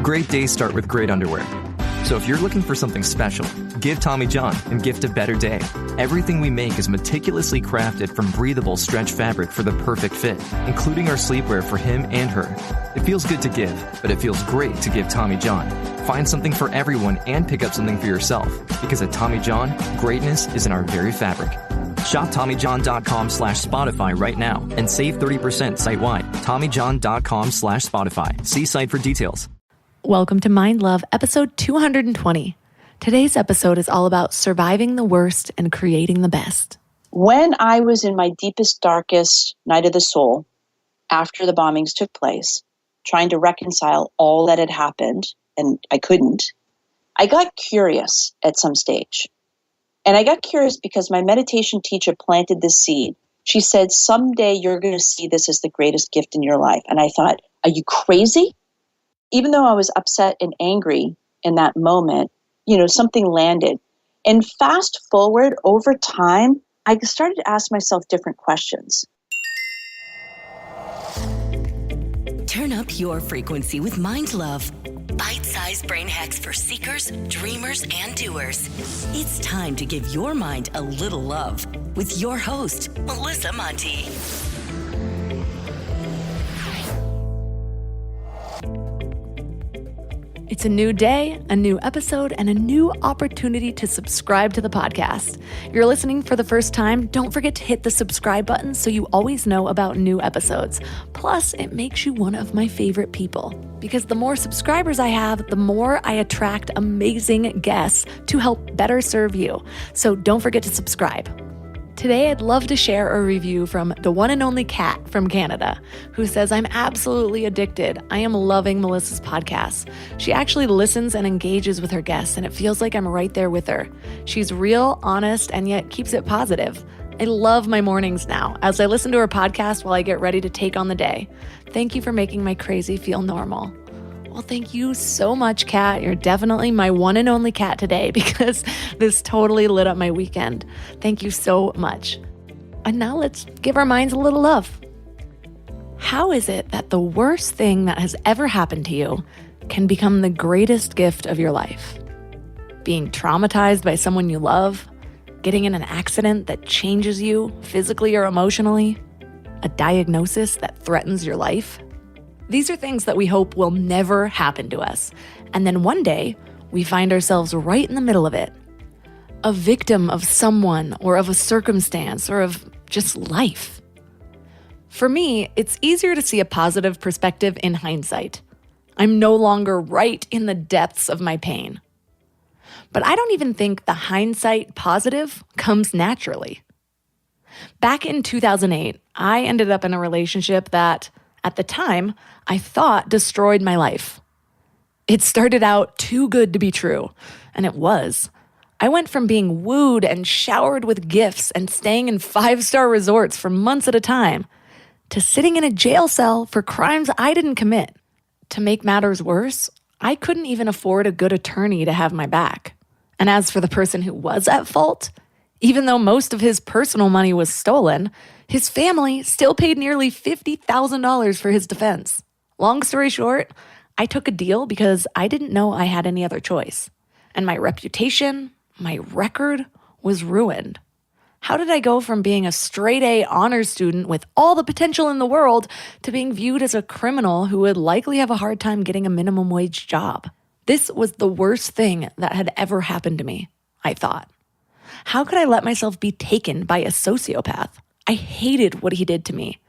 Great days start with great underwear. So if you're looking for something special, give Tommy John and gift a better day. Everything we make is meticulously crafted from breathable stretch fabric for the perfect fit, including our sleepwear for him and her. It feels good to give, but it feels great to give Tommy John. Find something for everyone and pick up something for yourself, because at Tommy John, greatness is in our very fabric. Shop TommyJohn.com/Spotify right now and save 30% site-wide. TommyJohn.com/Spotify. See site for details. Welcome to Mind Love, episode 220. Today's episode is all about surviving the worst and creating the best. When I was in my deepest, darkest night of the soul, after the bombings took place, trying to reconcile all that had happened, and I couldn't, I got curious at some stage. And I got curious because my meditation teacher planted this seed. She said, someday you're going to see this as the greatest gift in your life. And I thought, are you crazy? Even though I was upset and angry in that moment, something landed. And fast forward over time, I started to ask myself different questions. Turn up your frequency with Mind Love. Bite-sized brain hacks for seekers, dreamers, and doers. It's time to give your mind a little love with your host, Melissa Monti. It's a new day, a new episode, and a new opportunity to subscribe to the podcast. If you're listening for the first time, don't forget to hit the subscribe button so you always know about new episodes. Plus, it makes you one of my favorite people, because the more subscribers I have, the more I attract amazing guests to help better serve you. So don't forget to subscribe. Today, I'd love to share a review from the one and only Kat from Canada, who says, I'm absolutely addicted. I am loving Melissa's podcast. She actually listens and engages with her guests, and it feels like I'm right there with her. She's real, honest, and yet keeps it positive. I love my mornings now as I listen to her podcast while I get ready to take on the day. Thank you for making my crazy feel normal. Well, thank you so much, Kat. You're definitely my one and only Kat today, because this totally lit up my weekend. Thank you so much. And now let's give our minds a little love. How is it that the worst thing that has ever happened to you can become the greatest gift of your life? Being traumatized by someone you love, getting in an accident that changes you physically or emotionally, a diagnosis that threatens your life. These are things that we hope will never happen to us. And then one day, we find ourselves right in the middle of it. A victim of someone or of a circumstance or of just life. For me, it's easier to see a positive perspective in hindsight. I'm no longer right in the depths of my pain. But I don't even think the hindsight positive comes naturally. Back in 2008, I ended up in a relationship that, at the time, I thought destroyed my life. It started out too good to be true, and it was. I went from being wooed and showered with gifts and staying in 5-star resorts for months at a time, to sitting in a jail cell for crimes I didn't commit. To make matters worse, I couldn't even afford a good attorney to have my back. And as for the person who was at fault, even though most of his personal money was stolen, his family still paid nearly $50,000 for his defense. Long story short, I took a deal because I didn't know I had any other choice. And my reputation, my record, was ruined. How did I go from being a straight-A honors student with all the potential in the world to being viewed as a criminal who would likely have a hard time getting a minimum wage job? This was the worst thing that had ever happened to me, I thought. How could I let myself be taken by a sociopath? I hated what he did to me.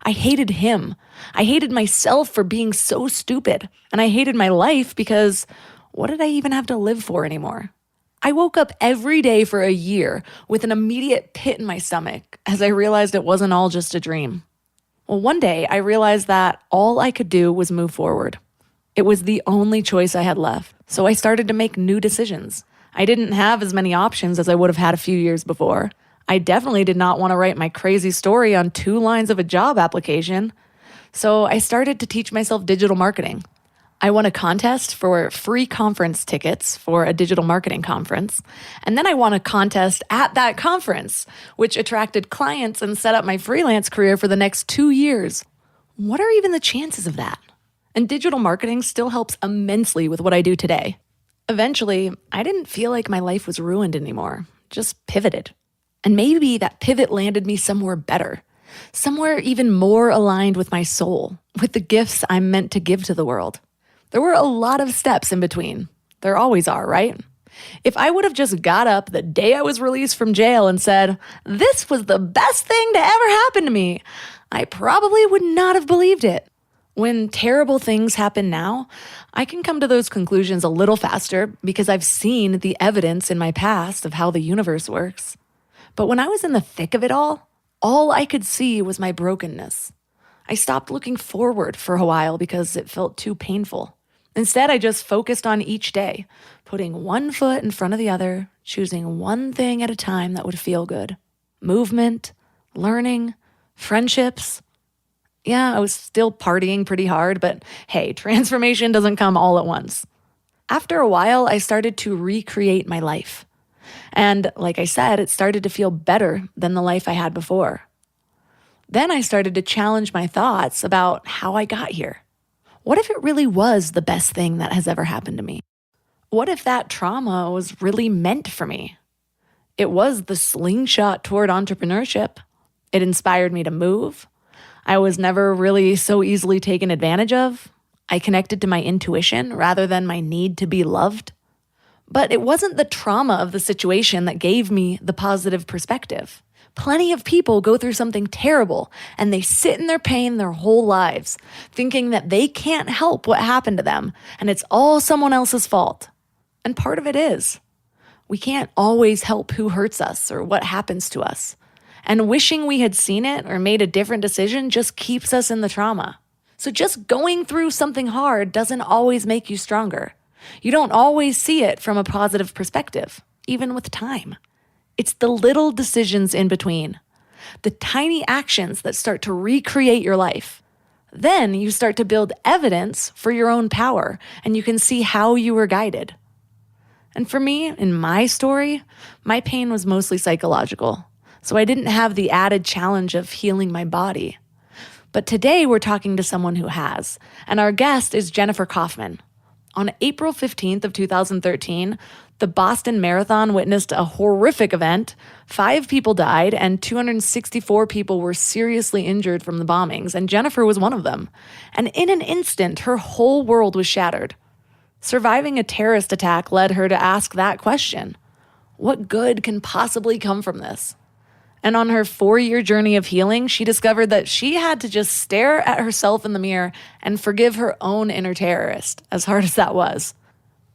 I hated him. I hated myself for being so stupid. And I hated my life because what did I even have to live for anymore? I woke up every day for a year with an immediate pit in my stomach as I realized it wasn't all just a dream. Well, one day I realized that all I could do was move forward. It was the only choice I had left. So I started to make new decisions. I didn't have as many options as I would have had a few years before. I definitely did not want to write my crazy story on 2 lines of a job application. So I started to teach myself digital marketing. I won a contest for free conference tickets for a digital marketing conference. And then I won a contest at that conference, which attracted clients and set up my freelance career for the next 2 years. What are even the chances of that? And digital marketing still helps immensely with what I do today. Eventually, I didn't feel like my life was ruined anymore, just pivoted. And maybe that pivot landed me somewhere better, somewhere even more aligned with my soul, with the gifts I'm meant to give to the world. There were a lot of steps in between. There always are, right? If I would have just got up the day I was released from jail and said, "This was the best thing to ever happen to me," I probably would not have believed it. When terrible things happen now, I can come to those conclusions a little faster because I've seen the evidence in my past of how the universe works. But when I was in the thick of it all I could see was my brokenness. I stopped looking forward for a while because it felt too painful. Instead, I just focused on each day, putting one foot in front of the other, choosing one thing at a time that would feel good. Movement, learning, friendships. Yeah, I was still partying pretty hard, but hey, transformation doesn't come all at once. After a while, I started to recreate my life. And like I said, it started to feel better than the life I had before. Then I started to challenge my thoughts about how I got here. What if it really was the best thing that has ever happened to me? What if that trauma was really meant for me? It was the slingshot toward entrepreneurship. It inspired me to move. I was never really so easily taken advantage of. I connected to my intuition rather than my need to be loved. But it wasn't the trauma of the situation that gave me the positive perspective. Plenty of people go through something terrible and they sit in their pain their whole lives, thinking that they can't help what happened to them and it's all someone else's fault. And part of it is. We can't always help who hurts us or what happens to us. And wishing we had seen it or made a different decision just keeps us in the trauma. So just going through something hard doesn't always make you stronger. You don't always see it from a positive perspective, even with time. It's the little decisions in between, the tiny actions that start to recreate your life. Then you start to build evidence for your own power, and you can see how you were guided. And for me, in my story, my pain was mostly psychological, so I didn't have the added challenge of healing my body. But today we're talking to someone who has, and our guest is Jennifer Kauffman. On April 15th of 2013, the Boston Marathon witnessed a horrific event. 5 people died and 264 people were seriously injured from the bombings, and Jennifer was one of them. And in an instant, her whole world was shattered. Surviving a terrorist attack led her to ask that question. What good can possibly come from this? And on her 4-year journey of healing, she discovered that she had to just stare at herself in the mirror and forgive her own inner terrorist, as hard as that was.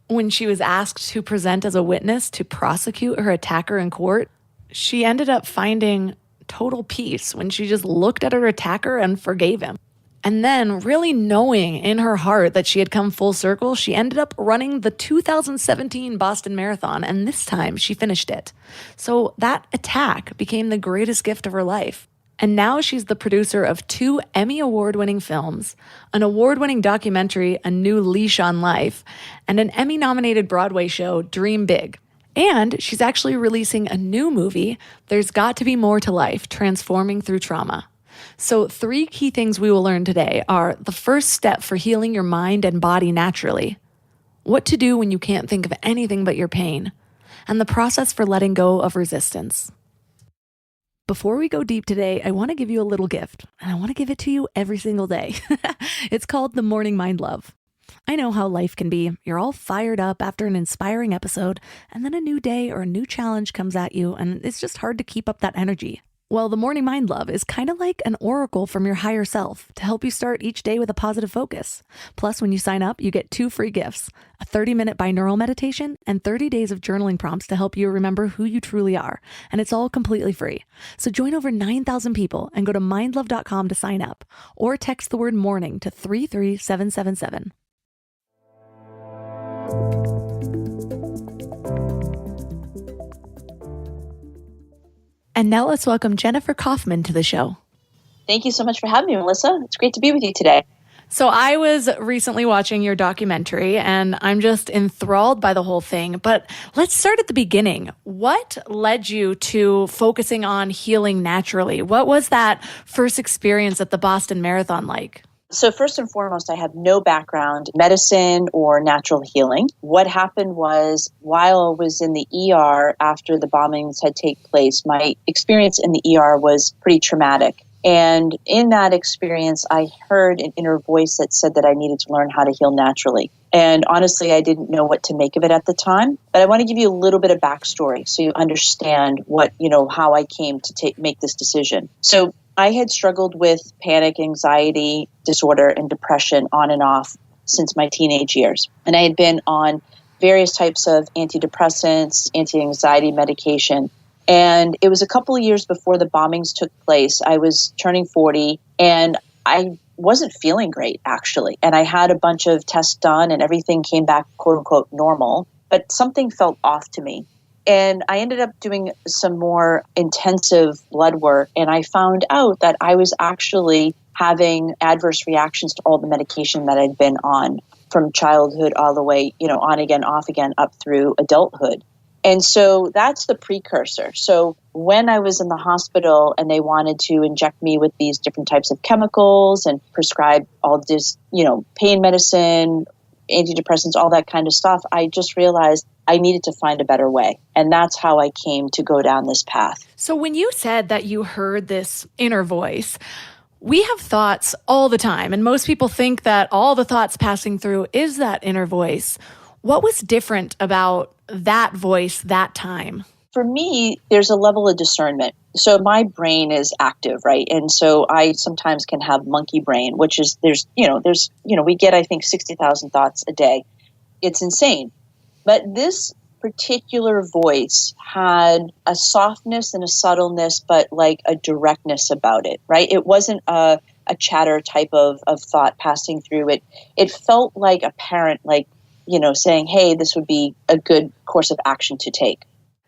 When she was asked to present as a witness to prosecute her attacker in court, she ended up finding total peace when she just looked at her attacker and forgave him. And then, really knowing in her heart that she had come full circle, she ended up running the 2017 Boston Marathon, and this time she finished it. So that attack became the greatest gift of her life. And now she's the producer of 2 Emmy Award-winning films, an award-winning documentary, A New Leash on Life, and an Emmy-nominated Broadway show, Dream Big. And she's actually releasing a new movie, There's Got to Be More to Life, Transforming Through Trauma. So 3 key things we will learn today are the first step for healing your mind and body naturally, what to do when you can't think of anything but your pain, and the process for letting go of resistance. Before we go deep today, I want to give you a little gift, and I want to give it to you every single day. It's called the Morning Mind Love. I know how life can be. You're all fired up after an inspiring episode, and then a new day or a new challenge comes at you, and it's just hard to keep up that energy. Well, the Morning Mind Love is kind of like an oracle from your higher self to help you start each day with a positive focus. Plus, when you sign up, you get 2 free gifts, a 30-minute binaural meditation and 30 days of journaling prompts to help you remember who you truly are. And it's all completely free. So join over 9,000 people and go to mindlove.com to sign up or text the word morning to 33777. And now let's welcome Jennifer Kauffman to the show. Thank you so much for having me, Melissa. It's great to be with you today. So I was recently watching your documentary, and I'm just enthralled by the whole thing. But let's start at the beginning. What led you to focusing on healing naturally? What was that first experience at the Boston Marathon like? So first and foremost, I have no background in medicine or natural healing. What happened was while I was in the ER after the bombings had taken place, my experience in the ER was pretty traumatic. And in that experience, I heard an inner voice that said that I needed to learn how to heal naturally. And honestly, I didn't know what to make of it at the time. But I want to give you a little bit of backstory so you understand how I came to make this decision. So I had struggled with panic, anxiety, disorder, and depression on and off since my teenage years. And I had been on various types of antidepressants, anti-anxiety medication. And it was a couple of years before the bombings took place. I was turning 40 and I wasn't feeling great, actually. And I had a bunch of tests done and everything came back, quote unquote, normal. But something felt off to me. And I ended up doing some more intensive blood work. And I found out that I was actually having adverse reactions to all the medication that I'd been on from childhood all the way, on again, off again, up through adulthood. And so that's the precursor. So when I was in the hospital and they wanted to inject me with these different types of chemicals and prescribe all this, pain medicine, antidepressants, all that kind of stuff, I just realized I needed to find a better way. And that's how I came to go down this path. So when you said that you heard this inner voice, we have thoughts all the time. And most people think that all the thoughts passing through is that inner voice. What was different about that voice that time? For me, there's a level of discernment. So my brain is active, right? And so I sometimes can have monkey brain, which is we get, I think, 60,000 thoughts a day. It's insane. But this particular voice had a softness and a subtleness, but like a directness about it, right? It wasn't a chatter type of thought passing through it. It felt like a parent, saying, hey, this would be a good course of action to take.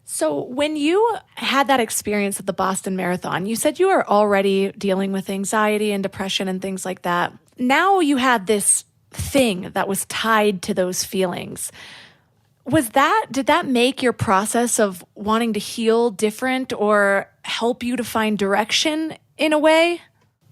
So when you had that experience at the Boston Marathon, you said you were already dealing with anxiety and depression and things like that. Now you had this thing that was tied to those feelings. Did that make your process of wanting to heal different or help you to find direction in a way?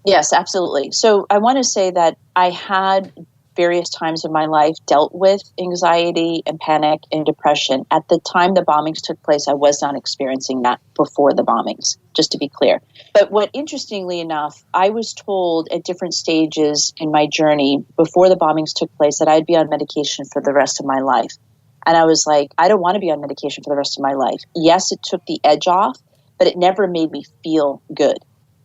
Yes, absolutely. So I want to say that I had various times in my life dealt with anxiety and panic and depression. At the time the bombings took place, I was not experiencing that before the bombings, just to be clear. But interestingly enough, I was told at different stages in my journey before the bombings took place that I'd be on medication for the rest of my life. And I was like, I don't want to be on medication for the rest of my life. Yes, it took the edge off, but it never made me feel good,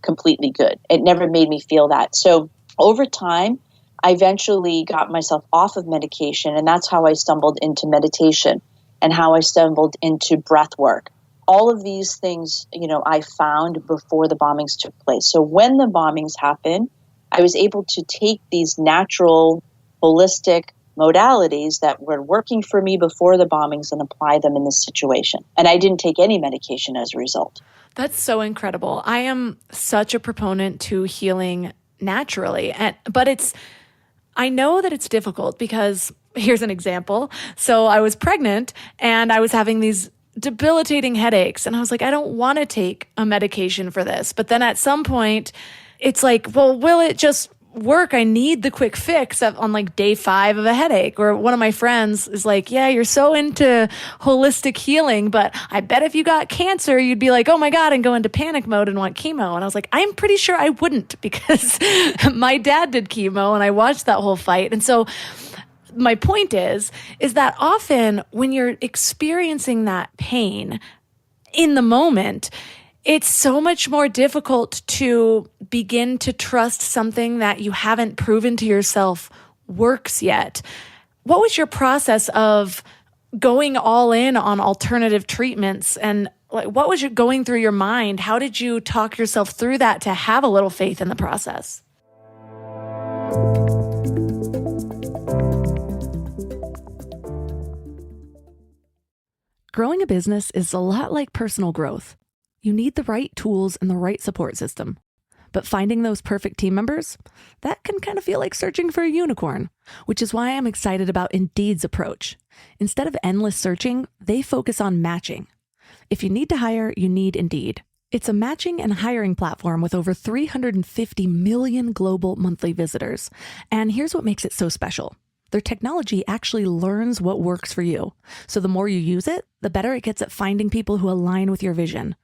completely good. It never made me feel that. So over time, I eventually got myself off of medication, and that's how I stumbled into meditation and how I stumbled into breath work. All of these things, I found before the bombings took place. So when the bombings happened, I was able to take these natural, holistic modalities that were working for me before the bombings and apply them in this situation. And I didn't take any medication as a result. That's so incredible. I am such a proponent to healing naturally, but I know that it's difficult because here's an example. So I was pregnant and I was having these debilitating headaches and I was like, I don't want to take a medication for this. But then at some point it's like, well, will it just work? I need the quick fix on like day 5 of a headache. Or one of my friends is like, yeah, you're so into holistic healing, but I bet if you got cancer, you'd be like, oh my God, and go into panic mode and want chemo. And I was like, I'm pretty sure I wouldn't because my dad did chemo and I watched that whole fight. And so my point is that often when you're experiencing that pain in the moment, it's so much more difficult to begin to trust something that you haven't proven to yourself works yet. What was your process of going all in on alternative treatments, and what was going through your mind? How did you talk yourself through that to have a little faith in the process? Growing a business is a lot like personal growth. You need the right tools and the right support system. But finding those perfect team members, that can kind of feel like searching for a unicorn, which is why I'm excited about Indeed's approach. Instead of endless searching, they focus on matching. If you need to hire, you need Indeed. It's a matching and hiring platform with over 350 million global monthly visitors. And here's what makes it so special. Their technology actually learns what works for you. So the more you use it, the better it gets at finding people who align with your vision.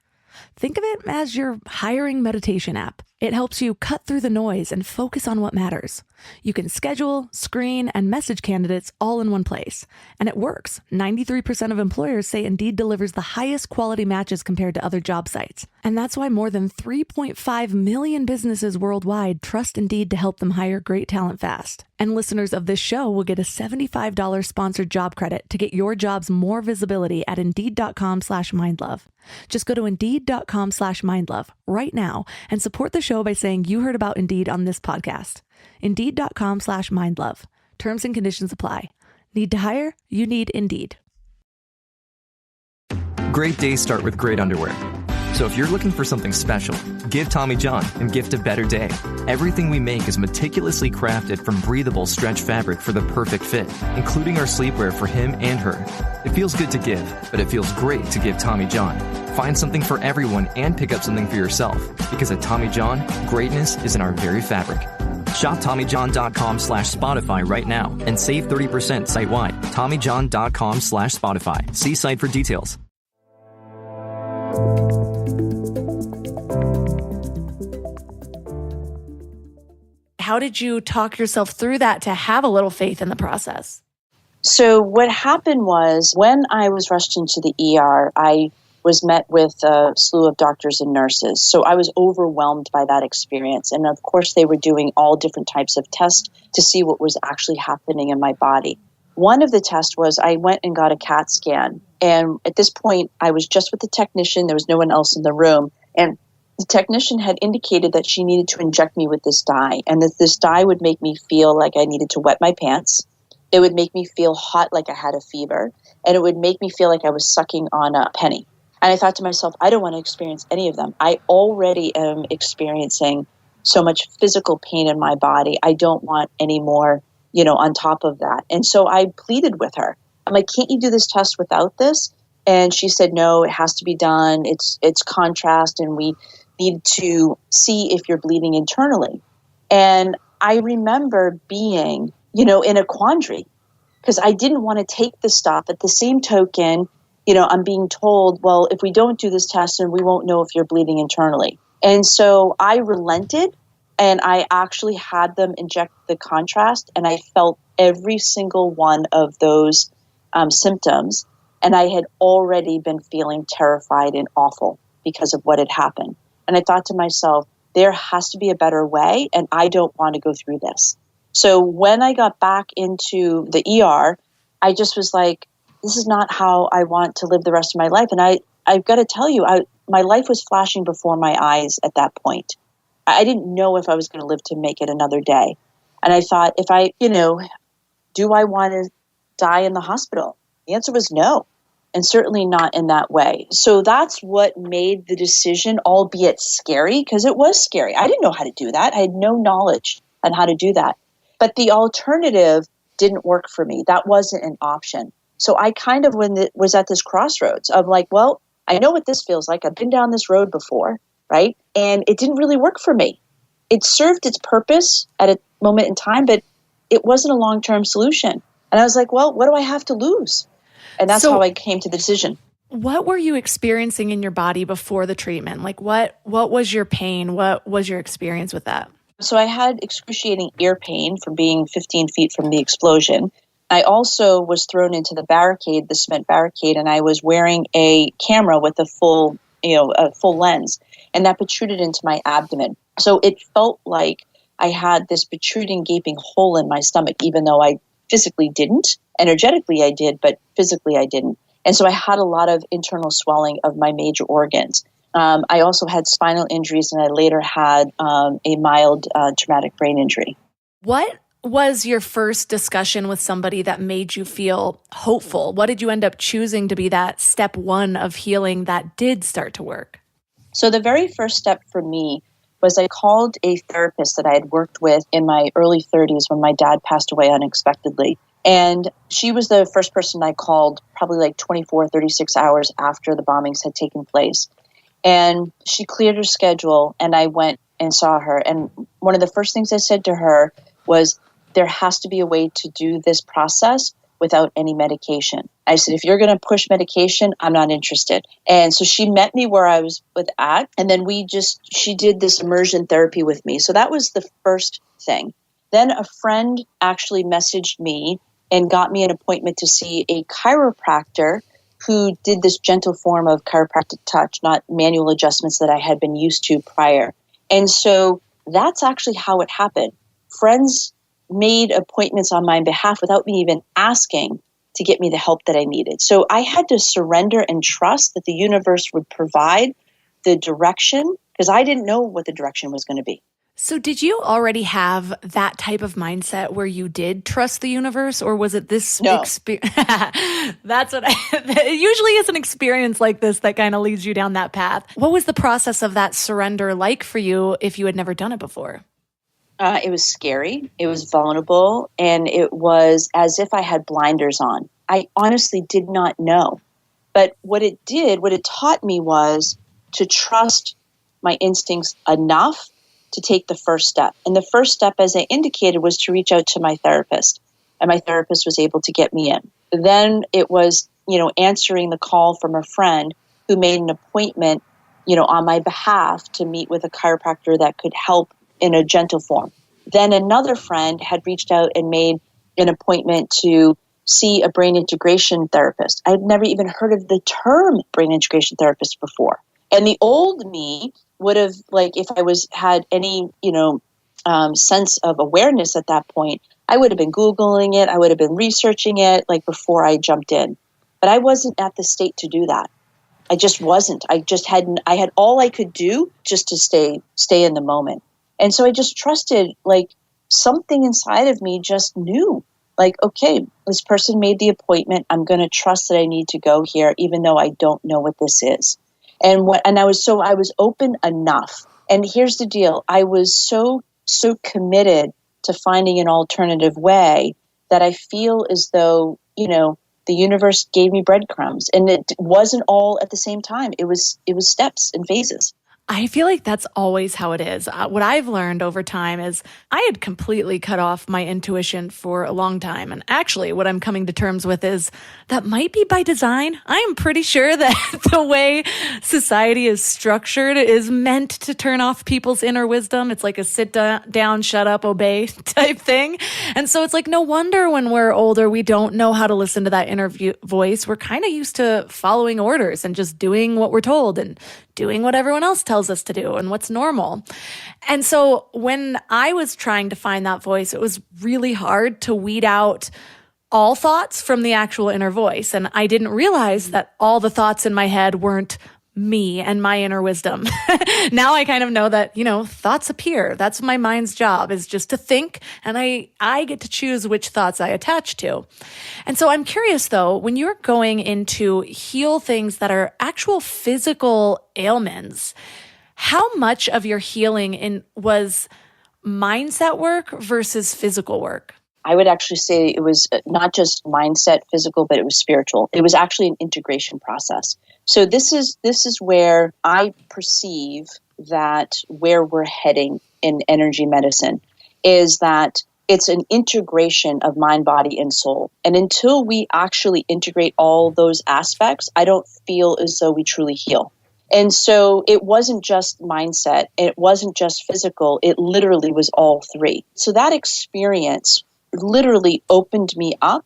Think of it as your hiring meditation app. It helps you cut through the noise and focus on what matters. You can schedule, screen, and message candidates all in one place. And it works. 93% of employers say Indeed delivers the highest quality matches compared to other job sites. And that's why more than 3.5 million businesses worldwide trust Indeed to help them hire great talent fast. And listeners of this show will get a $75 sponsored job credit to get your jobs more visibility at Indeed.com/mindlove. Just go to Indeed.com/mindlove right now and support the show by saying you heard about Indeed on this podcast. Indeed.com/mindlove. Terms and conditions apply. Need to hire? You need Indeed. Great days start with great underwear. So if you're looking for something special, give Tommy John and gift a better day. Everything we make is meticulously crafted from breathable stretch fabric for the perfect fit, including our sleepwear for him and her. It feels good to give, but it feels great to give Tommy John. Find something for everyone and pick up something for yourself. Because at Tommy John, greatness is in our very fabric. Shop TommyJohn.com/Spotify right now and save 30% site-wide. TommyJohn.com/Spotify. See site for details. How did you talk yourself through that to have a little faith in the process? So what happened was when I was rushed into the ER, I was met with a slew of doctors and nurses. So I was overwhelmed by that experience. And of course, they were doing all different types of tests to see what was actually happening in my body. One of the tests was I went and got a CAT scan. And at this point, I was just with the technician. There was no one else in the room. And the technician had indicated that she needed to inject me with this dye, and that this dye would make me feel like I needed to wet my pants. It would make me feel hot like I had a fever, and it would make me feel like I was sucking on a penny. And I thought to myself, I don't want to experience any of them. I already am experiencing so much physical pain in my body. I don't want any more, on top of that. And so I pleaded with her. I'm like, can't you do this test without this? And she said, no, it has to be done. It's contrast, and we need to see if you're bleeding internally. And I remember being, in a quandary because I didn't want to take the stuff. At the same token, I'm being told, well, if we don't do this test, then we won't know if you're bleeding internally. And so I relented, and I actually had them inject the contrast, and I felt every single one of those symptoms. And I had already been feeling terrified and awful because of what had happened. And I thought to myself, there has to be a better way, and I don't want to go through this. So when I got back into the ER, I just was like, this is not how I want to live the rest of my life. And I've got to tell you, my life was flashing before my eyes at that point. I didn't know if I was going to live to make it another day. And I thought, do I want to die in the hospital? The answer was no. And certainly not in that way. So that's what made the decision, albeit scary, because it was scary. I didn't know how to do that. I had no knowledge on how to do that. But the alternative didn't work for me. That wasn't an option. So I kind of was at this crossroads of like, well, I know what this feels like. I've been down this road before, right? And it didn't really work for me. It served its purpose at a moment in time, but it wasn't a long-term solution. And I was like, well, what do I have to lose? And that's how I came to the decision. What were you experiencing in your body before the treatment? Like what was your pain? What was your experience with that? So I had excruciating ear pain from being 15 feet from the explosion. I also was thrown into the barricade, the cement barricade, and I was wearing a camera with a full lens, and that protruded into my abdomen. So it felt like I had this protruding, gaping hole in my stomach, even though I physically didn't. Energetically, I did, but physically, I didn't. And so I had a lot of internal swelling of my major organs. I also had spinal injuries, and I later had a mild traumatic brain injury. What was your first discussion with somebody that made you feel hopeful? What did you end up choosing to be that step one of healing that did start to work? So the very first step for me was I called a therapist that I had worked with in my early 30s when my dad passed away unexpectedly. And she was the first person I called probably like 24, 36 hours after the bombings had taken place. And she cleared her schedule, and I went and saw her. And one of the first things I said to her was, there has to be a way to do this process without any medication. I said, if you're going to push medication, I'm not interested. And so she met me where I was at, and then she did this immersion therapy with me. So that was the first thing. Then a friend actually messaged me and got me an appointment to see a chiropractor who did this gentle form of chiropractic touch, not manual adjustments that I had been used to prior. And so that's actually how it happened. Friends made appointments on my behalf without me even asking to get me the help that I needed. So I had to surrender and trust that the universe would provide the direction, because I didn't know what the direction was going to be. So did you already have that type of mindset where you did trust the universe, or was it this No. experience? That's what it usually is, an experience like this that kind of leads you down that path. What was the process of that surrender like for you if you had never done it before? It was scary. It was vulnerable. And it was as if I had blinders on. I honestly did not know. But what it taught me was to trust my instincts enough to take the first step. And the first step, as I indicated, was to reach out to my therapist. And my therapist was able to get me in. Then it was, answering the call from a friend who made an appointment, on my behalf to meet with a chiropractor that could help in a gentle form. Then another friend had reached out and made an appointment to see a brain integration therapist. I had never even heard of the term brain integration therapist before. And the old me would have, if I had any, sense of awareness at that point, I would have been Googling it. I would have been researching it before I jumped in. But I wasn't at the state to do that. I just wasn't. I had all I could do just to stay in the moment. And so I just trusted, something inside of me just knew, okay, this person made the appointment. I'm going to trust that I need to go here, even though I don't know what this is. And I was open enough. And here's the deal. I was so committed to finding an alternative way that I feel as though, the universe gave me breadcrumbs, and it wasn't all at the same time. It was steps and phases. I feel like that's always how it is. What I've learned over time is I had completely cut off my intuition for a long time. And actually, what I'm coming to terms with is that might be by design. I am pretty sure that the way society is structured is meant to turn off people's inner wisdom. It's like a sit down, shut up, obey type thing. And so it's no wonder when we're older, we don't know how to listen to that inner voice. We're kind of used to following orders and just doing what we're told and doing what everyone else tells us to do and what's normal. And so when I was trying to find that voice, it was really hard to weed out all thoughts from the actual inner voice. And I didn't realize that all the thoughts in my head weren't me and my inner wisdom. Now I kind of know that, thoughts appear. That's my mind's job, is just to think. And I get to choose which thoughts I attach to. And so I'm curious though, when you're going into heal things that are actual physical ailments, how much of your healing was mindset work versus physical work? I would actually say it was not just mindset, physical, but it was spiritual. It was actually an integration process. So this is where I perceive that where we're heading in energy medicine is that it's an integration of mind, body, and soul. And until we actually integrate all those aspects, I don't feel as though we truly heal. And so it wasn't just mindset, it wasn't just physical, it literally was all three. So that experience literally opened me up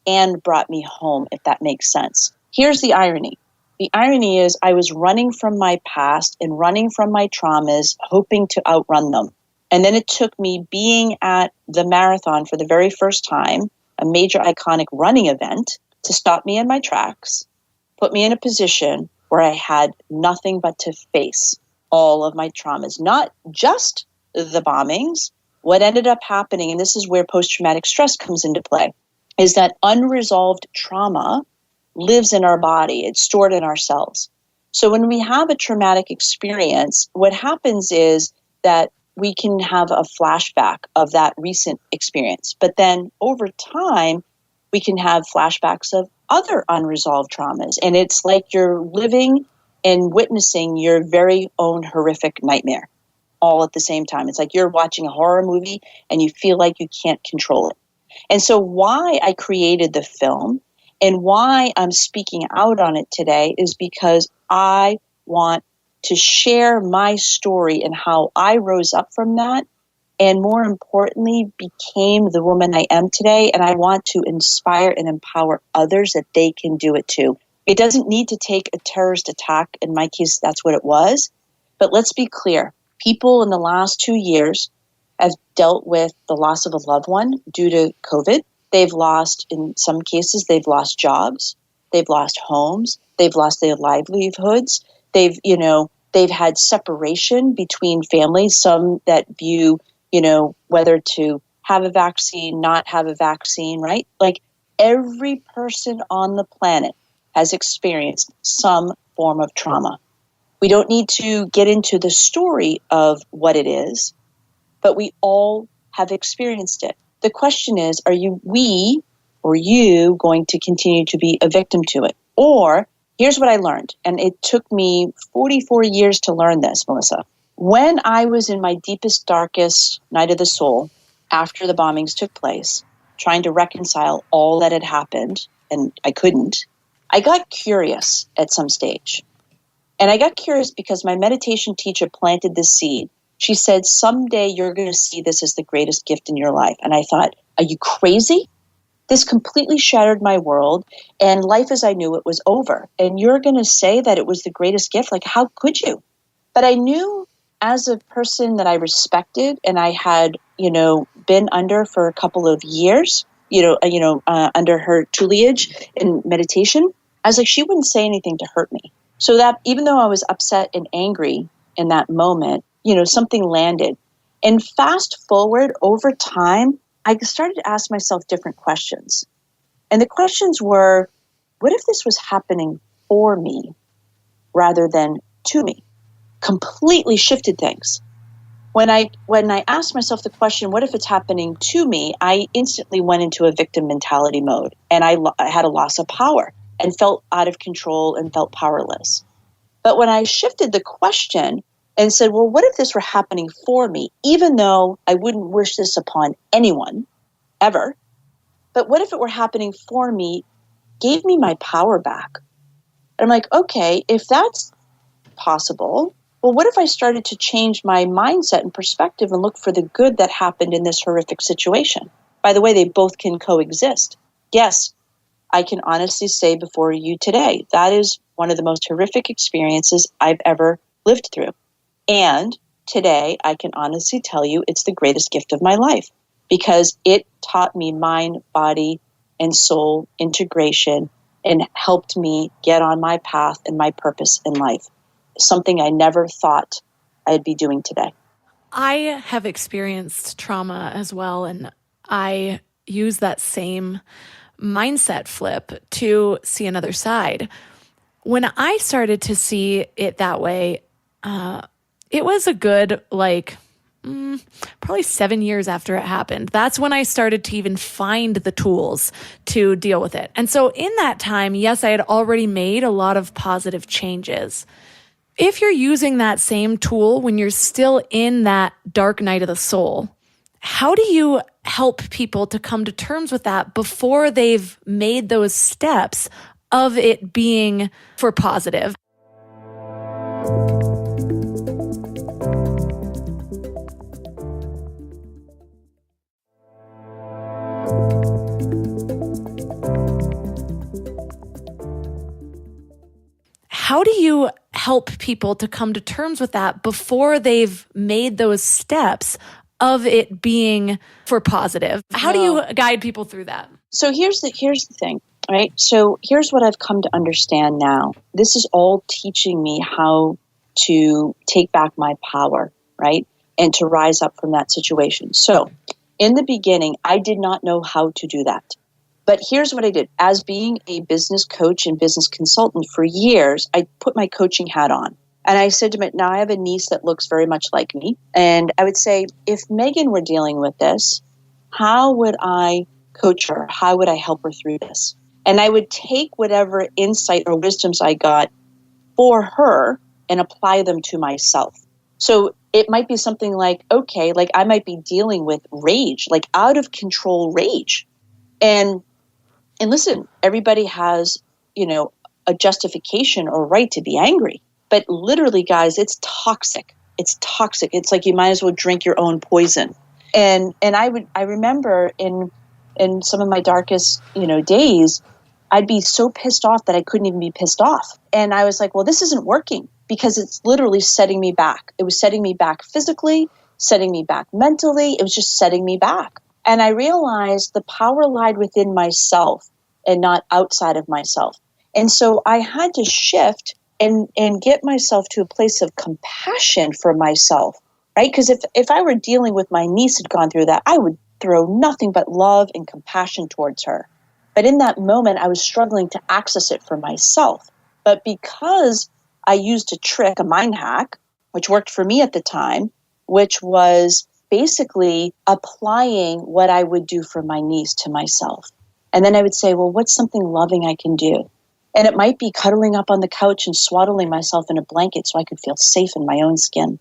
and brought me home, if that makes sense. Here's the irony. The irony is I was running from my past and running from my traumas, hoping to outrun them. And then it took me being at the marathon for the very first time, a major iconic running event, to stop me in my tracks, put me in a position where I had nothing but to face all of my traumas, not just the bombings. What ended up happening, and this is where post-traumatic stress comes into play, is that unresolved trauma lives in our body. It's stored in our cells. So when we have a traumatic experience, what happens is that we can have a flashback of that recent experience. But then over time, we can have flashbacks of other unresolved traumas. And it's like you're living and witnessing your very own horrific nightmare all at the same time. It's like you're watching a horror movie and you feel like you can't control it. And so why I created the film and why I'm speaking out on it today is because I want to share my story and how I rose up from that, and more importantly, became the woman I am today. And I want to inspire and empower others that they can do it too. It doesn't need to take a terrorist attack. In my case, that's what it was. But let's be clear. People in the last 2 years have dealt with the loss of a loved one due to COVID. They've lost, in some cases, they've lost jobs. They've lost homes. They've lost their livelihoods. They've had separation between families, some that view, whether to have a vaccine, not have a vaccine, right? Like every person on the planet has experienced some form of trauma. We don't need to get into the story of what it is, but we all have experienced it. The question is, are you going to continue to be a victim to it? Or here's what I learned, and it took me 44 years to learn this, Melissa. When I was in my deepest, darkest night of the soul, after the bombings took place, trying to reconcile all that had happened, and I couldn't, I got curious at some stage. And I got curious because my meditation teacher planted this seed. She said, someday you're going to see this as the greatest gift in your life. And I thought, are you crazy? This completely shattered my world, and life as I knew it was over. And you're going to say that it was the greatest gift? Like, how could you? But I knew as a person that I respected and I had, been under for a couple of years, under her tutelage in meditation, I was like, she wouldn't say anything to hurt me. So that even though I was upset and angry in that moment, something landed. And fast forward over time, I started to ask myself different questions. And the questions were, what if this was happening for me rather than to me? Completely shifted things. When I asked myself the question, what if it's happening to me? I instantly went into a victim mentality mode, and I had a loss of power and felt out of control and felt powerless. But when I shifted the question and said, well, what if this were happening for me, even though I wouldn't wish this upon anyone ever, but what if it were happening for me, gave me my power back? And I'm like, okay, if that's possible, well, what if I started to change my mindset and perspective and look for the good that happened in this horrific situation? By the way, they both can coexist. Yes, I can honestly say before you today, that is one of the most horrific experiences I've ever lived through. And today, I can honestly tell you it's the greatest gift of my life because it taught me mind, body, and soul integration and helped me get on my path and my purpose in life. Something I never thought I'd be doing today. I have experienced trauma as well, and I use that same mindset flip to see another side. When I started to see it that way, it was a good, probably 7 years after it happened. That's when I started to even find the tools to deal with it. And so in that time, yes, I had already made a lot of positive changes. If you're using that same tool when you're still in that dark night of the soul, how do you help people to come to terms with that before they've made those steps of it being for positive? How do you help people to come to terms with that before they've made those steps of it being for positive? How do you guide people through that? So here's the thing, right? So here's what I've come to understand now. This is all teaching me how to take back my power, right? And to rise up from that situation. So in the beginning, I did not know how to do that. But here's what I did. As being a business coach and business consultant for years, I put my coaching hat on. And I said to me, now I have a niece that looks very much like me. And I would say, if Megan were dealing with this, how would I coach her? How would I help her through this? And I would take whatever insight or wisdoms I got for her and apply them to myself. So it might be something like, okay, like I might be dealing with rage, like out of control rage. And listen, everybody has, a justification or right to be angry. But literally, guys, it's toxic. It's toxic. It's like you might as well drink your own poison. And I remember in some of my darkest, days, I'd be so pissed off that I couldn't even be pissed off. And I was like, well, this isn't working because it's literally setting me back. It was setting me back physically, setting me back mentally. It was just setting me back. And I realized the power lied within myself and not outside of myself. And so I had to shift and get myself to a place of compassion for myself, right? Because if I were dealing with my niece had gone through that, I would throw nothing but love and compassion towards her. But in that moment, I was struggling to access it for myself. But because I used a trick, a mind hack, which worked for me at the time, which was basically applying what I would do for my niece to myself. And then I would say, well, what's something loving I can do? And it might be cuddling up on the couch and swaddling myself in a blanket so I could feel safe in my own skin.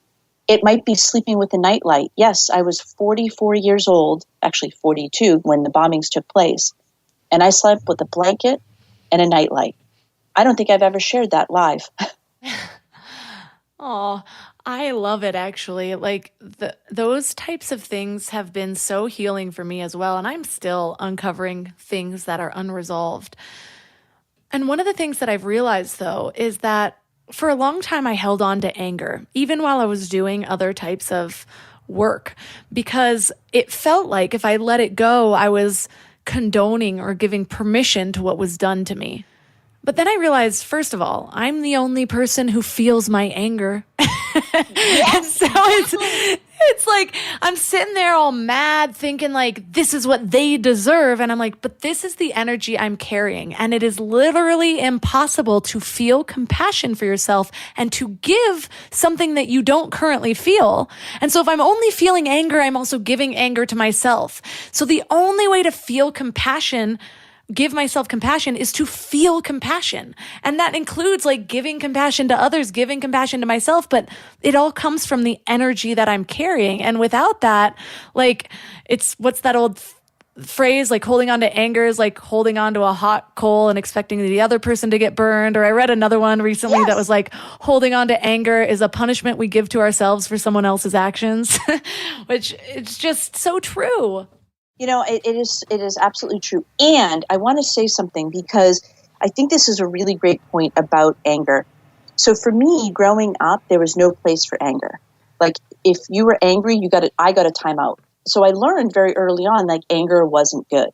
It might be sleeping with a nightlight. Yes, I was 44 years old, actually 42, when the bombings took place. And I slept with a blanket and a nightlight. I don't think I've ever shared that live. Oh, I love it, actually. Like those types of things have been so healing for me as well. And I'm still uncovering things that are unresolved. And one of the things that I've realized, though, is that for a long time I held on to anger, even while I was doing other types of work, because it felt like if I let it go, I was condoning or giving permission to what was done to me. But then I realized, first of all, I'm the only person who feels my anger. And so it's like I'm sitting there all mad thinking like this is what they deserve. And I'm like, but this is the energy I'm carrying. And it is literally impossible to feel compassion for yourself and to give something that you don't currently feel. And so if I'm only feeling anger, I'm also giving anger to myself. So the only way to feel compassion, give myself compassion, is to feel compassion. And that includes like giving compassion to others, giving compassion to myself, but it all comes from the energy that I'm carrying. And without that, like what's that old phrase, like holding on to anger is like holding on to a hot coal and expecting the other person to get burned. Or I read another one recently that was like holding on to anger is a punishment we give to ourselves for someone else's actions, which it's just so true. It is absolutely true. And I want to say something because I think this is a really great point about anger. So for me, growing up, there was no place for anger. Like if you were angry, I got a timeout. So I learned very early on, like anger wasn't good.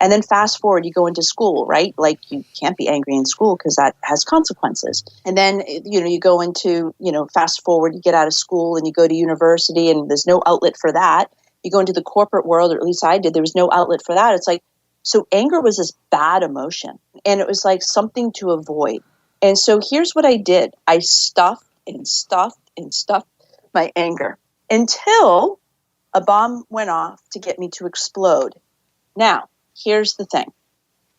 And then fast forward, you go into school, right? Like you can't be angry in school because that has consequences. And then, you go into, fast forward, you get out of school and you go to university and there's no outlet for that. You go into the corporate world, or at least I did, there was no outlet for that. It's like, so anger was this bad emotion and it was like something to avoid. And so here's what I did. I stuffed and stuffed and stuffed my anger until a bomb went off to get me to explode. Now, here's the thing.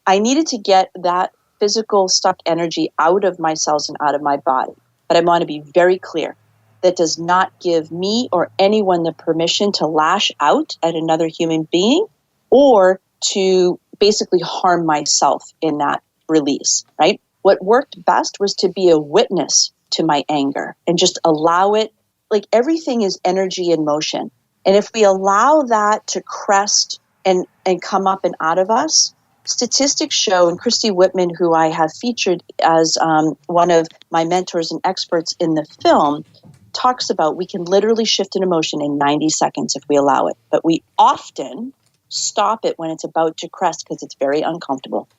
I needed to get that physical stuck energy out of my cells and out of my body. But I want to be very clear. That does not give me or anyone the permission to lash out at another human being or to basically harm myself in that release, right? What worked best was to be a witness to my anger and just allow it. Like everything is energy in motion. And if we allow that to crest and come up and out of us, statistics show, and Christy Whitman, who I have featured as one of my mentors and experts in the film, talks about we can literally shift an emotion in 90 seconds if we allow it. But we often stop it when it's about to crest because it's very uncomfortable.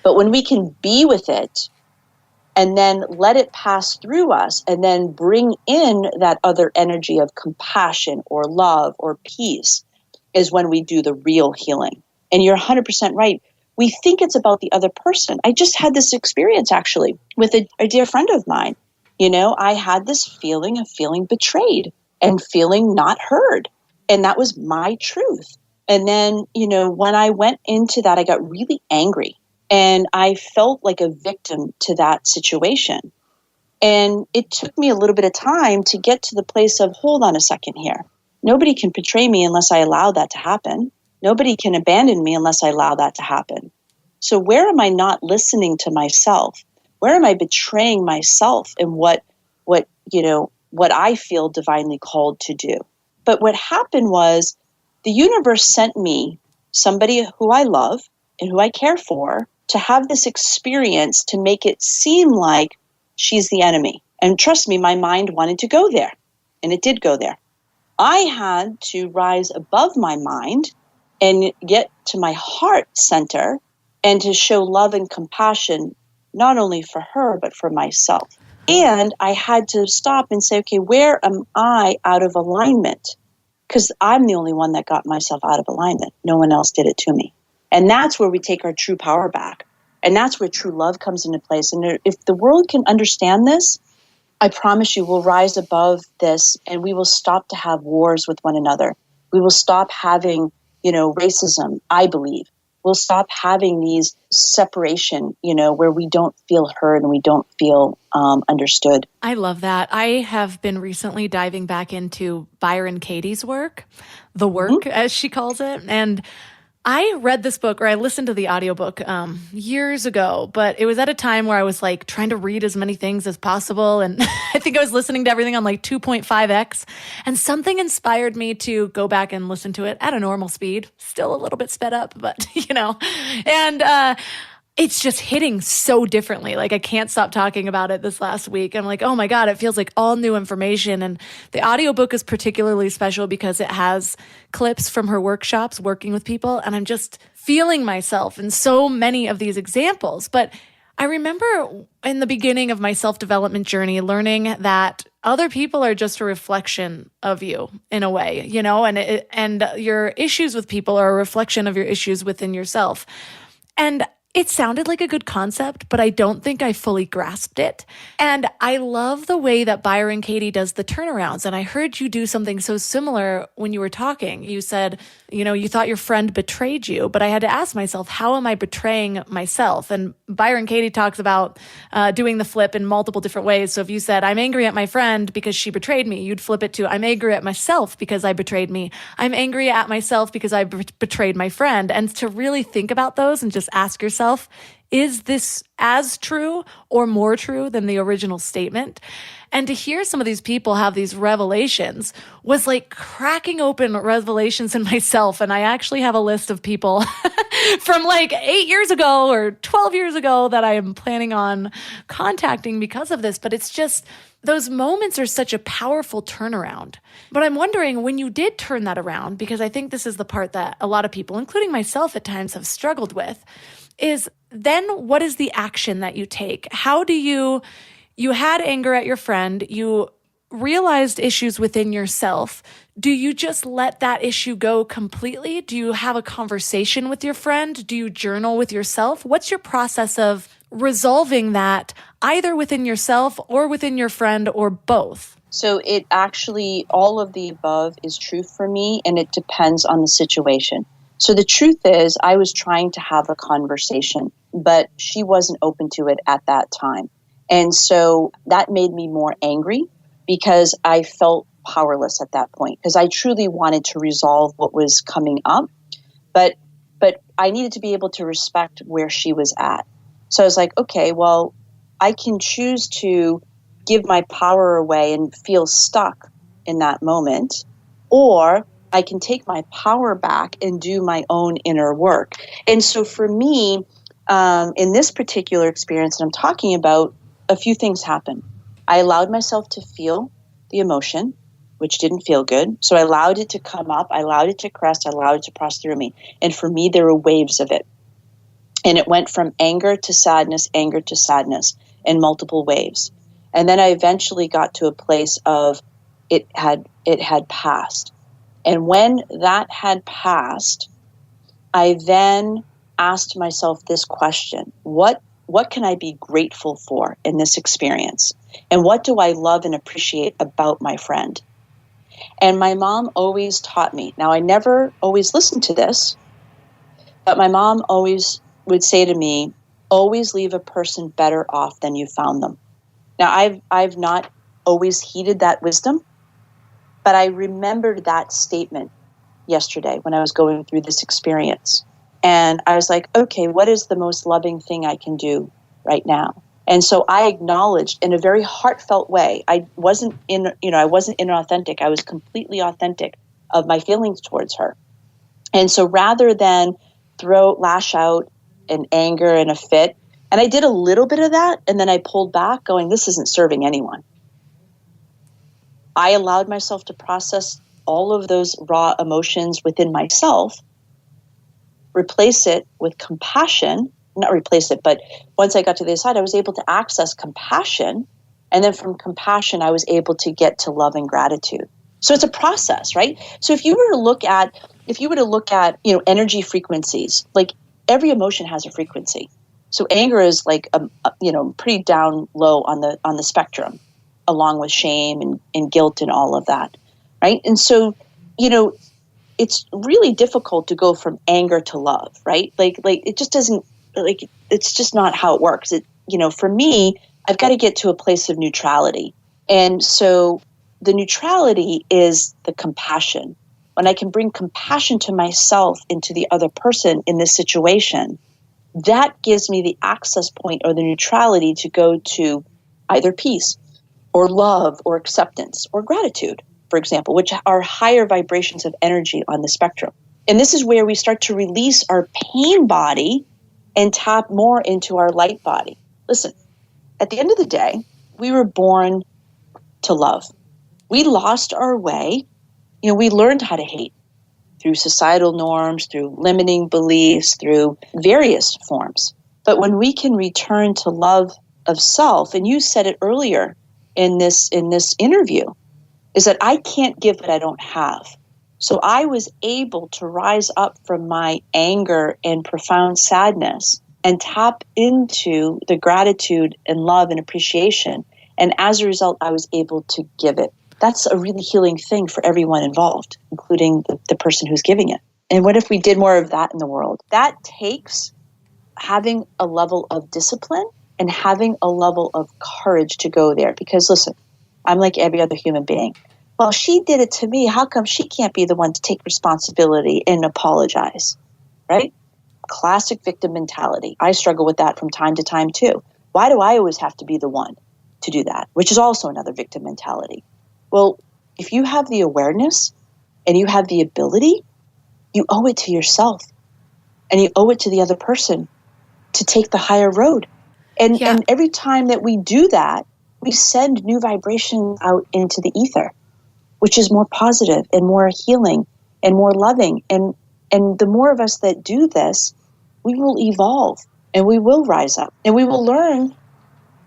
But when we can be with it and then let it pass through us and then bring in that other energy of compassion or love or peace is when we do the real healing. And you're 100% right. We think it's about the other person. I just had this experience actually with a dear friend of mine. I had this feeling of feeling betrayed and feeling not heard. And that was my truth. And then, when I went into that, I got really angry and I felt like a victim to that situation. And it took me a little bit of time to get to the place of, hold on a second here. Nobody can betray me unless I allow that to happen. Nobody can abandon me unless I allow that to happen. So where am I not listening to myself? Where am I betraying myself in what I feel divinely called to do? But what happened was the universe sent me somebody who I love and who I care for to have this experience to make it seem like she's the enemy. And trust me, my mind wanted to go there, and it did go there. I had to rise above my mind and get to my heart center and to show love and compassion, not only for her, but for myself. And I had to stop and say, okay, where am I out of alignment? Because I'm the only one that got myself out of alignment. No one else did it to me. And that's where we take our true power back. And that's where true love comes into place. And if the world can understand this, I promise you we'll rise above this and we will stop to have wars with one another. We will stop having, racism, I believe. We'll stop having these separation, where we don't feel heard and we don't feel understood. I love that. I have been recently diving back into Byron Katie's work, The Work, as she calls it. And I read this book, or I listened to the audiobook years ago, but it was at a time where I was like trying to read as many things as possible. And I think I was listening to everything on like 2.5x. And something inspired me to go back and listen to it at a normal speed, still a little bit sped up, but and it's just hitting so differently. Like I can't stop talking about it this last week. I'm like, oh my God, it feels like all new information. And the audiobook is particularly special because it has clips from her workshops working with people. And I'm just feeling myself in so many of these examples. But I remember in the beginning of my self-development journey, learning that other people are just a reflection of you in a way, and your issues with people are a reflection of your issues within yourself. And it sounded like a good concept, but I don't think I fully grasped it. And I love the way that Byron Katie does the turnarounds. And I heard you do something so similar when you were talking. You said, you thought your friend betrayed you, but I had to ask myself, how am I betraying myself? And Byron Katie talks about doing the flip in multiple different ways. So if you said, I'm angry at my friend because she betrayed me, you'd flip it to, I'm angry at myself because I betrayed me. I'm angry at myself because I betrayed my friend. And to really think about those and just ask yourself, is this as true or more true than the original statement? And to hear some of these people have these revelations was like cracking open revelations in myself. And I actually have a list of people from like 8 years ago or 12 years ago that I am planning on contacting because of this. But it's just, those moments are such a powerful turnaround. But I'm wondering, when you did turn that around, because I think this is the part that a lot of people, including myself at times, have struggled with, is then what is the action that you take? How do you had anger at your friend, you realized issues within yourself. Do you just let that issue go completely? Do you have a conversation with your friend? Do you journal with yourself? What's your process of resolving that either within yourself or within your friend or both? So it actually, all of the above is true for me, and it depends on the situation. So the truth is, I was trying to have a conversation, but she wasn't open to it at that time. And so that made me more angry because I felt powerless at that point because I truly wanted to resolve what was coming up, but I needed to be able to respect where she was at. So I was like, okay, well, I can choose to give my power away and feel stuck in that moment, or I can take my power back and do my own inner work. And so for me, in this particular experience that I'm talking about, a few things happened. I allowed myself to feel the emotion, which didn't feel good. So I allowed it to come up. I allowed it to crest. I allowed it to pass through me. And for me, there were waves of it. And it went from anger to sadness in multiple waves. And then I eventually got to a place of it had passed. And when that had passed, I then asked myself this question: what can I be grateful for in this experience? And what do I love and appreciate about my friend? And my mom always taught me. Now, I never always listened to this, but my mom always would say to me, always leave a person better off than you found them. Now, I've not always heeded that wisdom, but I remembered that statement yesterday when I was going through this experience. And I was like, okay, what is the most loving thing I can do right now? And so I acknowledged in a very heartfelt way. I wasn't inauthentic. I was completely authentic of my feelings towards her. And so rather than lash out in anger and a fit, and I did a little bit of that, and then I pulled back going, this isn't serving anyone. I allowed myself to process all of those raw emotions within myself, replace it with compassion, not replace it, but once I got to the other side, I was able to access compassion. And then from compassion, I was able to get to love and gratitude. So it's a process, right? So if you were to look at, energy frequencies, like every emotion has a frequency. So anger is like, pretty down low on the spectrum, along with shame and guilt and all of that, right? And so, it's really difficult to go from anger to love, right? Like it just doesn't, it's just not how it works. For me, I've got to get to a place of neutrality. And so the neutrality is the compassion. When I can bring compassion to myself and to the other person in this situation, that gives me the access point or the neutrality to go to either peace or love or acceptance or gratitude, for example, which are higher vibrations of energy on the spectrum. And this is where we start to release our pain body and tap more into our light body. Listen, at the end of the day, we were born to love. We lost our way. We learned how to hate through societal norms, through limiting beliefs, through various forms. But when we can return to love of self, and you said it earlier in this interview, is that I can't give what I don't have. So I was able to rise up from my anger and profound sadness and tap into the gratitude and love and appreciation. And as a result, I was able to give it. That's a really healing thing for everyone involved, including the person who's giving it. And what if we did more of that in the world? That takes having a level of discipline and having a level of courage to go there. Because listen, I'm like every other human being. Well, she did it to me. How come she can't be the one to take responsibility and apologize, right? Classic victim mentality. I struggle with that from time to time too. Why do I always have to be the one to do that? Which is also another victim mentality. Well, if you have the awareness and you have the ability, you owe it to yourself and you owe it to the other person to take the higher road. And every time that we do that, we send new vibration out into the ether, which is more positive and more healing and more loving. And the more of us that do this, we will evolve and we will rise up and we will learn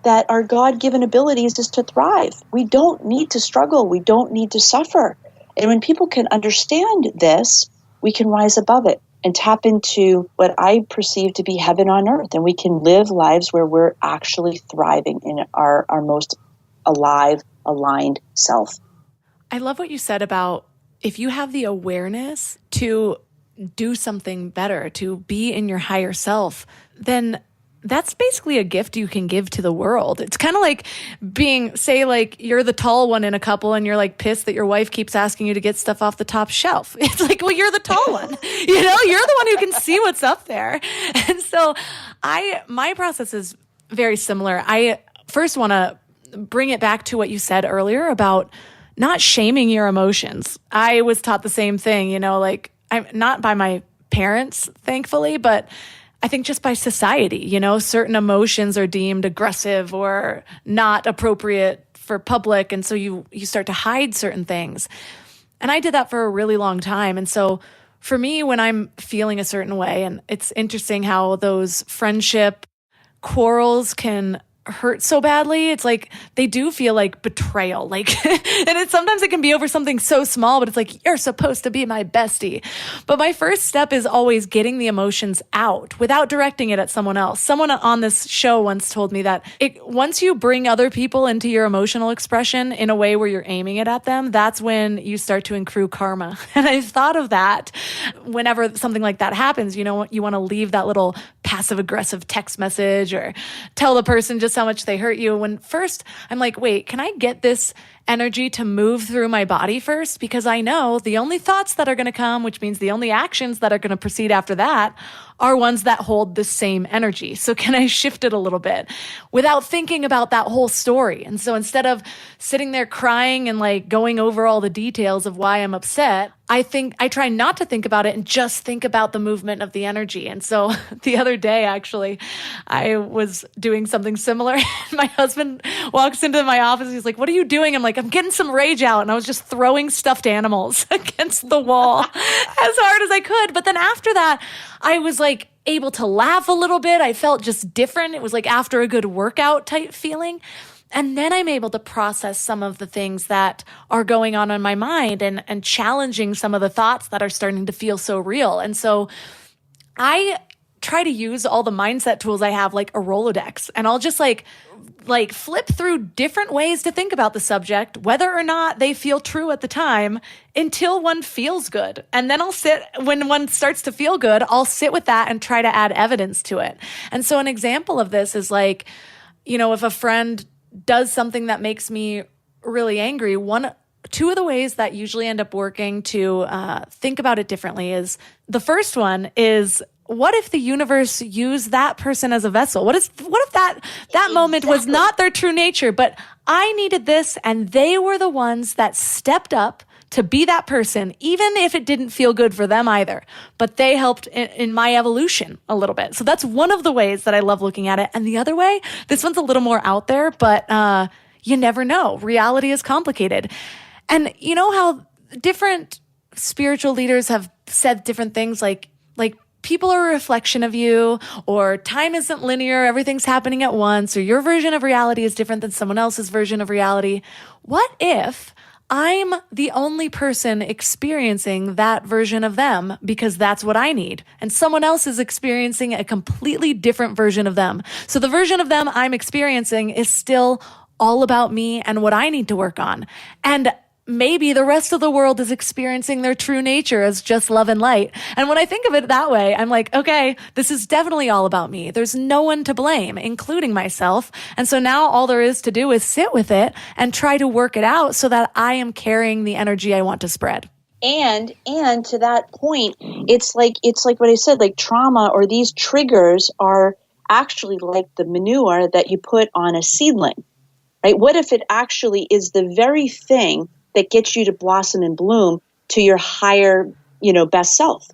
that our God-given ability is just to thrive. We don't need to struggle. We don't need to suffer. And when people can understand this, we can rise above it and tap into what I perceive to be heaven on earth. And we can live lives where we're actually thriving in our most alive, aligned self. I love what you said about if you have the awareness to do something better, to be in your higher self, then that's basically a gift you can give to the world. It's kind of like say like you're the tall one in a couple and you're like pissed that your wife keeps asking you to get stuff off the top shelf. It's like, well, you're the tall one. You're the one who can see what's up there. And so my process is very similar. I first want to bring it back to what you said earlier about not shaming your emotions. I was taught the same thing, like I'm not by my parents, thankfully, but I think just by society, certain emotions are deemed aggressive or not appropriate for public. And so you start to hide certain things. And I did that for a really long time. And so for me, when I'm feeling a certain way, and it's interesting how those friendship quarrels can hurt so badly. It's like they do feel like betrayal. And sometimes it can be over something so small, but it's like, you're supposed to be my bestie. But my first step is always getting the emotions out without directing it at someone else. Someone on this show once told me that once you bring other people into your emotional expression in a way where you're aiming it at them, that's when you start to accrue karma. And I've thought of that whenever something like that happens. You want to leave that little passive aggressive text message or tell the person just notice how much they hurt you. When first I'm like, wait, can I get this energy to move through my body first? Because I know the only thoughts that are going to come, which means the only actions that are going to proceed after that, are ones that hold the same energy. So can I shift it a little bit without thinking about that whole story? And so instead of sitting there crying and like going over all the details of why I'm upset, I try not to think about it and just think about the movement of the energy. And so the other day, actually, I was doing something similar. My husband walks into my office. He's like, "What are you doing?" I'm like, "I'm getting some rage out." And I was just throwing stuffed animals against the wall as hard as I could. But then after that, I was like able to laugh a little bit. I felt just different. It was like after a good workout type feeling. And then I'm able to process some of the things that are going on in my mind and challenging some of the thoughts that are starting to feel so real. And so I try to use all the mindset tools I have, like a Rolodex, and I'll just like flip through different ways to think about the subject, whether or not they feel true at the time, until one feels good. And then when one starts to feel good, I'll sit with that and try to add evidence to it. And so an example of this is like, if a friend does something that makes me really angry, two of the ways that usually end up working to think about it differently is, the first one is, what if the universe used that person as a vessel? What if that moment was not their true nature, but I needed this and they were the ones that stepped up to be that person, even if it didn't feel good for them either. But they helped in my evolution a little bit. So that's one of the ways that I love looking at it. And the other way, this one's a little more out there, but you never know. Reality is complicated. And you know how different spiritual leaders have said different things like people are a reflection of you, or time isn't linear, everything's happening at once, or your version of reality is different than someone else's version of reality. What if I'm the only person experiencing that version of them because that's what I need, and someone else is experiencing a completely different version of them? So the version of them I'm experiencing is still all about me and what I need to work on. And maybe the rest of the world is experiencing their true nature as just love and light. And when I think of it that way, I'm like, okay, this is definitely all about me. There's no one to blame, including myself. And so now all there is to do is sit with it and try to work it out so that I am carrying the energy I want to spread. And to that point, it's like what I said, like trauma or these triggers are actually like the manure that you put on a seedling, right? What if it actually is the very thing that gets you to blossom and bloom to your higher, best self?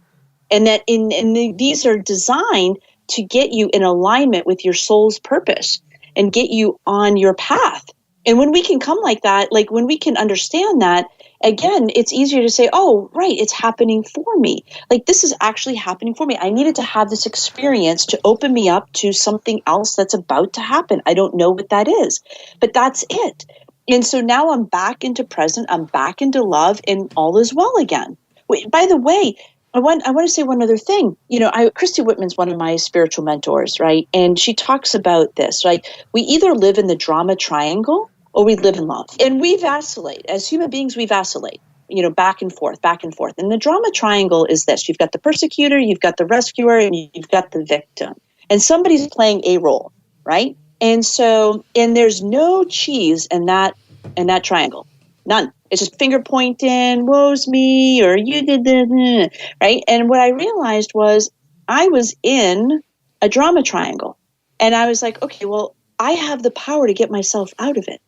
And that these are designed to get you in alignment with your soul's purpose and get you on your path. And when we can come like that, like when we can understand that, again, it's easier to say, oh, right, it's happening for me. Like this is actually happening for me. I needed to have this experience to open me up to something else that's about to happen. I don't know what that is, but that's it. And so now I'm back into present, I'm back into love, and all is well again. Wait, by the way, I want to say one other thing. Christy Whitman's one of my spiritual mentors, right? And she talks about this, right? We either live in the drama triangle or we live in love. And we vacillate. As human beings, we vacillate, back and forth, back and forth. And the drama triangle is this. You've got the persecutor, you've got the rescuer, and you've got the victim. And somebody's playing a role, right? And there's no cheese in that triangle. None. It's just finger pointing, woe's me, or you did this, right? And what I realized was I was in a drama triangle. And I was like, okay, well, I have the power to get myself out of it.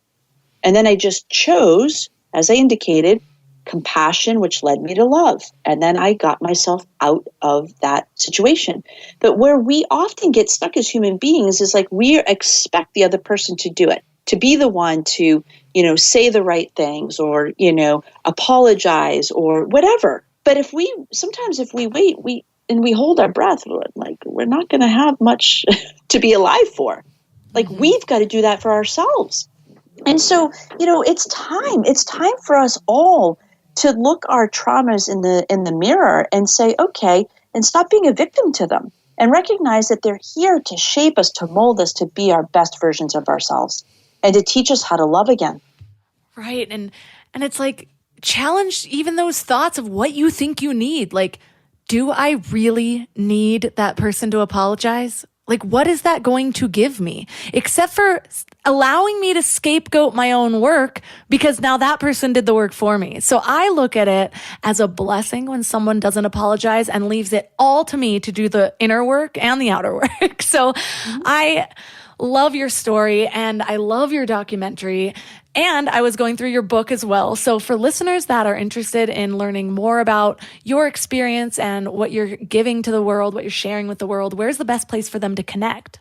And then I just chose, as I indicated, compassion, which led me to love. And then I got myself out of that situation. But where we often get stuck as human beings is like we expect the other person to do it, to be the one to, say the right things or, apologize or whatever. But if we wait, we hold our breath, we're not going to have much to be alive for. Like we've got to do that for ourselves. And so, it's time for us all to look our traumas in the mirror and say, okay, and stop being a victim to them and recognize that they're here to shape us, to mold us, to be our best versions of ourselves and to teach us how to love again. Right. And it's like challenge even those thoughts of what you think you need. Like, do I really need that person to apologize? Like, what is that going to give me? Except for allowing me to scapegoat my own work because now that person did the work for me. So I look at it as a blessing when someone doesn't apologize and leaves it all to me to do the inner work and the outer work. So I love your story and I love your documentary. And I was going through your book as well. So for listeners that are interested in learning more about your experience and what you're giving to the world, what you're sharing with the world, where's the best place for them to connect?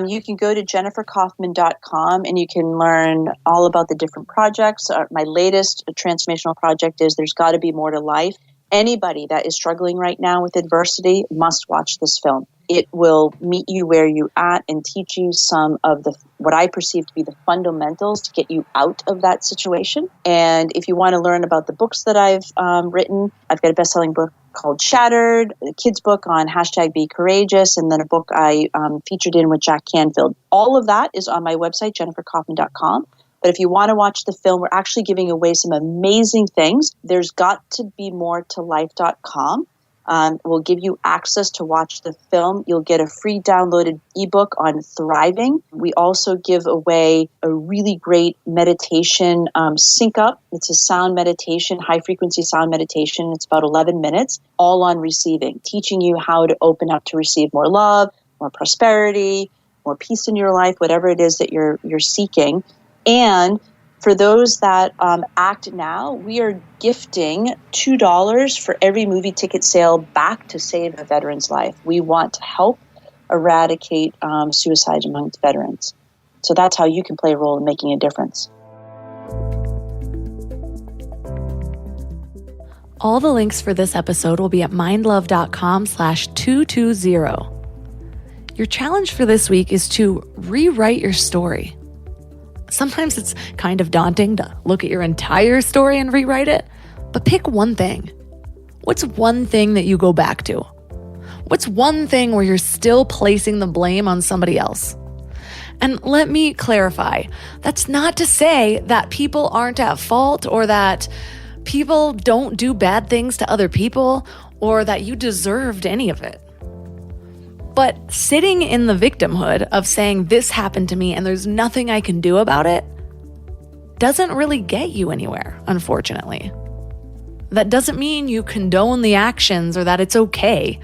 You can go to jenniferkauffman.com and you can learn all about the different projects. My latest transformational project is There's Got to Be More to Life. Anybody that is struggling right now with adversity must watch this film. It will meet you where you're at and teach you some of what I perceive to be the fundamentals to get you out of that situation. And if you want to learn about the books that I've written, I've got a best-selling book called Shattered, a kid's book on #BeCourageous, and then a book I featured in with Jack Canfield. All of that is on my website, jenniferkauffman.com. But if you want to watch the film, we're actually giving away some amazing things. There's got to be more to life.com. We'll give you access to watch the film. You'll get a free downloaded ebook on thriving. We also give away a really great meditation sync up. It's a sound meditation, high frequency sound meditation. It's about 11 minutes, all on receiving, teaching you how to open up to receive more love, more prosperity, more peace in your life, whatever it is that you're seeking. And for those that act now, we are gifting $2 for every movie ticket sale back to save a veteran's life. We want to help eradicate suicide among veterans. So that's how you can play a role in making a difference. All the links for this episode will be at mindlove.com/220. Your challenge for this week is to rewrite your story. Sometimes it's kind of daunting to look at your entire story and rewrite it, but pick one thing. What's one thing that you go back to? What's one thing where you're still placing the blame on somebody else? And let me clarify, that's not to say that people aren't at fault or that people don't do bad things to other people or that you deserved any of it. But sitting in the victimhood of saying this happened to me and there's nothing I can do about it doesn't really get you anywhere, unfortunately. That doesn't mean you condone the actions or that it's okay.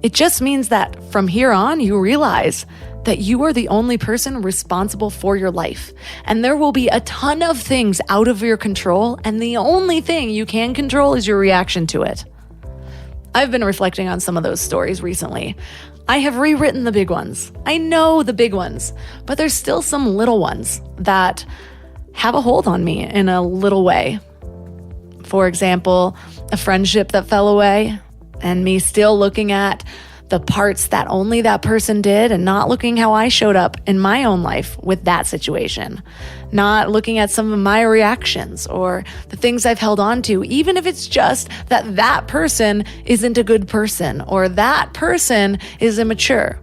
It just means that from here on, you realize that you are the only person responsible for your life. And there will be a ton of things out of your control, and the only thing you can control is your reaction to it. I've been reflecting on some of those stories recently. I have rewritten the big ones. I know the big ones, but there's still some little ones that have a hold on me in a little way. For example, a friendship that fell away and me still looking at the parts that only that person did and not looking how I showed up in my own life with that situation. Not looking at some of my reactions or the things I've held on to, even if it's just that that person isn't a good person or that person is immature.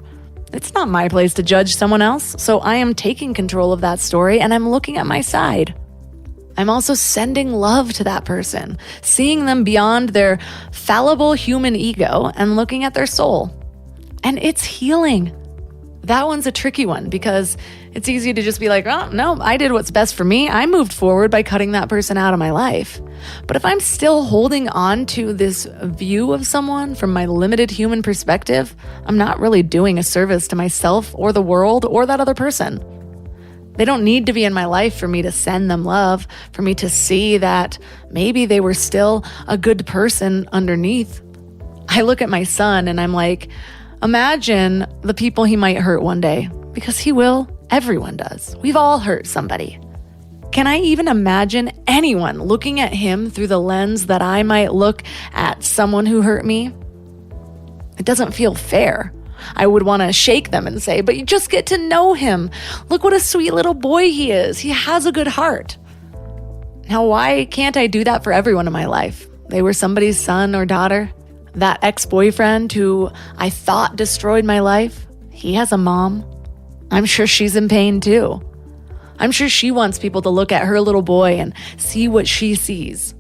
It's not my place to judge someone else, so I am taking control of that story and I'm looking at my side. I'm also sending love to that person, seeing them beyond their fallible human ego and looking at their soul. And it's healing. That one's a tricky one because it's easy to just be like, oh, no, I did what's best for me. I moved forward by cutting that person out of my life. But if I'm still holding on to this view of someone from my limited human perspective, I'm not really doing a service to myself or the world or that other person. They don't need to be in my life for me to send them love, for me to see that maybe they were still a good person underneath. I look at my son and I'm like, imagine the people he might hurt one day, because he will. Everyone does. We've all hurt somebody. Can I even imagine anyone looking at him through the lens that I might look at someone who hurt me? It doesn't feel fair. I would want to shake them and say, but you just get to know him. Look what a sweet little boy he is. He has a good heart. Now, why can't I do that for everyone in my life? They were somebody's son or daughter. That ex-boyfriend who I thought destroyed my life, he has a mom. I'm sure she's in pain too. I'm sure she wants people to look at her little boy and see what she sees.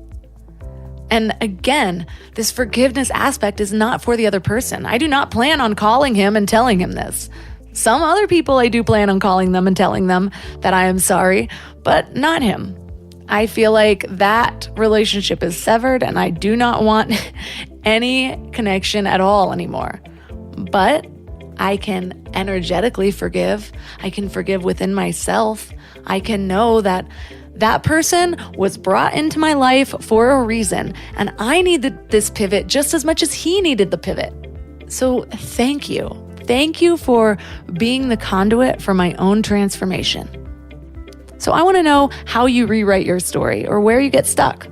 And again, this forgiveness aspect is not for the other person. I do not plan on calling him and telling him this. Some other people I do plan on calling them and telling them that I am sorry, but not him. I feel like that relationship is severed and I do not want any connection at all anymore. But I can energetically forgive. I can forgive within myself. I can know that that person was brought into my life for a reason, and I needed this pivot just as much as he needed the pivot. So thank you. Thank you for being the conduit for my own transformation. So I want to know how you rewrite your story or where you get stuck.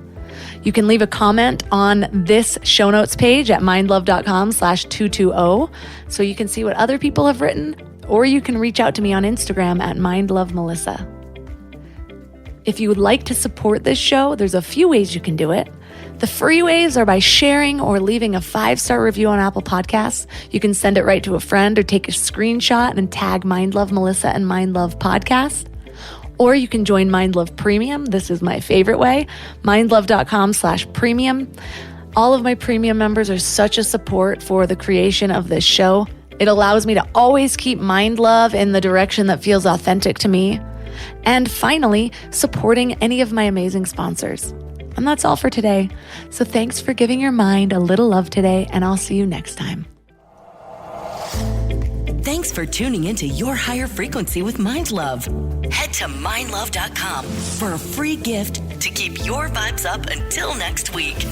You can leave a comment on this show notes page at mindlove.com/220 so you can see what other people have written, or you can reach out to me on Instagram at mindlovemelissa. If you would like to support this show, there's a few ways you can do it. The free ways are by sharing or leaving a 5-star review on Apple Podcasts. You can send it right to a friend or take a screenshot and tag Mind Love Melissa and Mind Love Podcast. Or you can join Mind Love Premium. This is my favorite way, mindlove.com/premium. All of my premium members are such a support for the creation of this show. It allows me to always keep Mind Love in the direction that feels authentic to me. And finally, supporting any of my amazing sponsors. And that's all for today. So thanks for giving your mind a little love today, and I'll see you next time. Thanks for tuning into Your Higher Frequency with Mind Love. Head to mindlove.com for a free gift to keep your vibes up until next week.